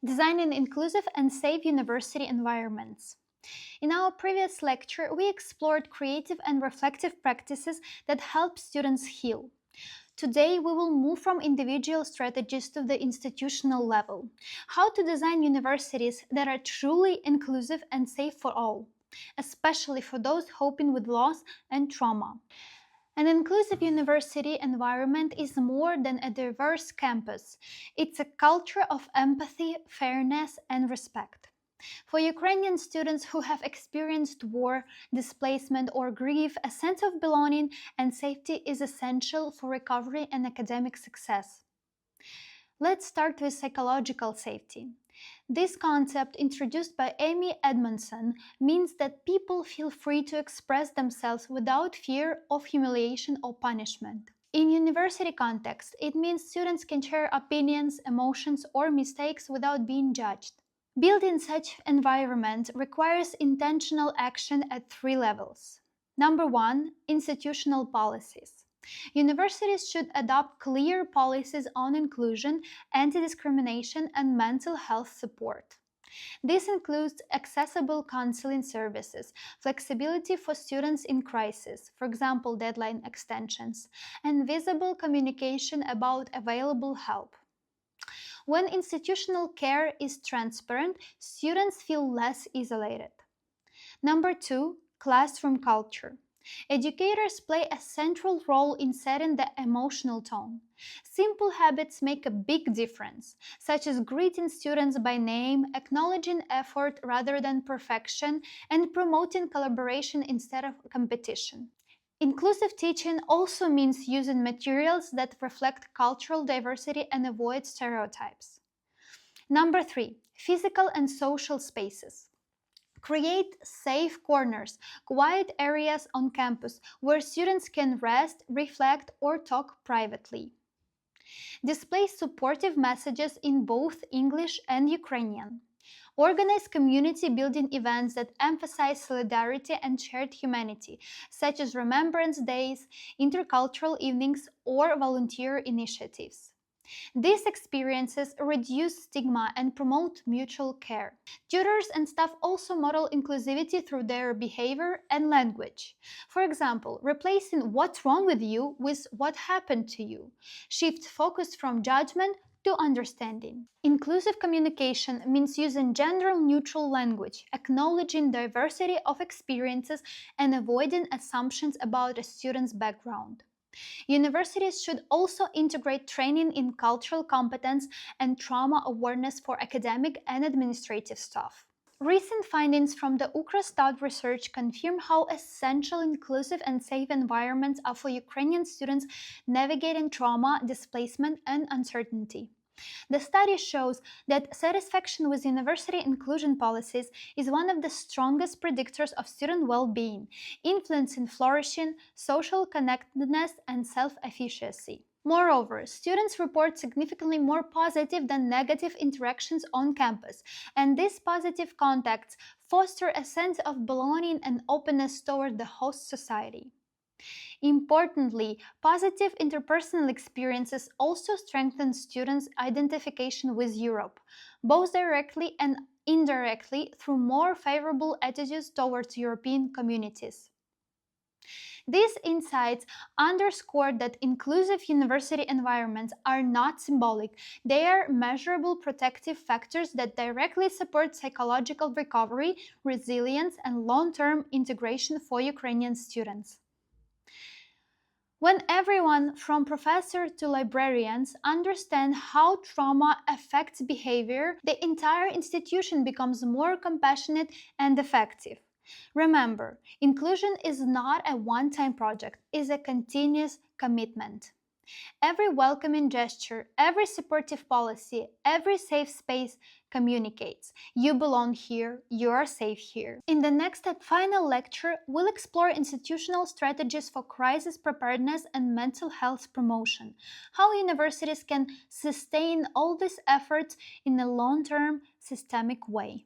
Designing inclusive and safe university environments. In our previous lecture, we explored creative and reflective practices that help students heal. Today, we will move from individual strategies to the institutional level. How to design universities that are truly inclusive and safe for all, especially for those coping with loss and trauma. An inclusive university environment is more than a diverse campus. It's a culture of empathy, fairness, and respect. For Ukrainian students who have experienced war, displacement, or grief, a sense of belonging and safety is essential for recovery and academic success. Let's start with psychological safety. This concept, introduced by Amy Edmondson, means that people feel free to express themselves without fear of humiliation or punishment. In university context, it means students can share opinions, emotions, or mistakes without being judged. Building such environment requires intentional action at 3 levels. Number 1, institutional policies. Universities should adopt clear policies on inclusion, anti-discrimination, and mental health support. This includes accessible counseling services, flexibility for students in crisis, for example, deadline extensions, and visible communication about available help. When institutional care is transparent, students feel less isolated. Number 2, classroom culture. Educators play a central role in setting the emotional tone. Simple habits make a big difference, such as greeting students by name, acknowledging effort rather than perfection, and promoting collaboration instead of competition. Inclusive teaching also means using materials that reflect cultural diversity and avoid stereotypes. Number 3, physical and social spaces. Create safe corners, quiet areas on campus where students can rest, reflect, or talk privately. Display supportive messages in both English and Ukrainian. Organize community building events that emphasize solidarity and shared humanity, such as Remembrance Days, intercultural evenings, or volunteer initiatives. These experiences reduce stigma and promote mutual care. Tutors and staff also model inclusivity through their behavior and language. For example, replacing "what's wrong with you" with "what happened to you" shifts focus from judgment to understanding. Inclusive communication means using gender-neutral language, acknowledging diversity of experiences, and avoiding assumptions about a student's background. Universities should also integrate training in cultural competence and trauma awareness for academic and administrative staff. Recent findings from the UkraStud research confirm how essential inclusive and safe environments are for Ukrainian students navigating trauma, displacement, and uncertainty. The study shows that satisfaction with university inclusion policies is one of the strongest predictors of student well-being, influencing flourishing, social connectedness, and self-efficacy. Moreover, students report significantly more positive than negative interactions on campus, and these positive contacts foster a sense of belonging and openness toward the host society. Importantly, positive interpersonal experiences also strengthen students' identification with Europe, both directly and indirectly through more favorable attitudes towards European communities. These insights underscore that inclusive university environments are not symbolic, they are measurable protective factors that directly support psychological recovery, resilience, and long-term integration for Ukrainian students. When everyone, from professors to librarians, understand how trauma affects behavior, the entire institution becomes more compassionate and effective. Remember, inclusion is not a one-time project, it is a continuous commitment. Every welcoming gesture, every supportive policy, every safe space communicates. You belong here, you are safe here. In the next and final lecture, we'll explore institutional strategies for crisis preparedness and mental health promotion, how universities can sustain all these efforts in a long-term, systemic way.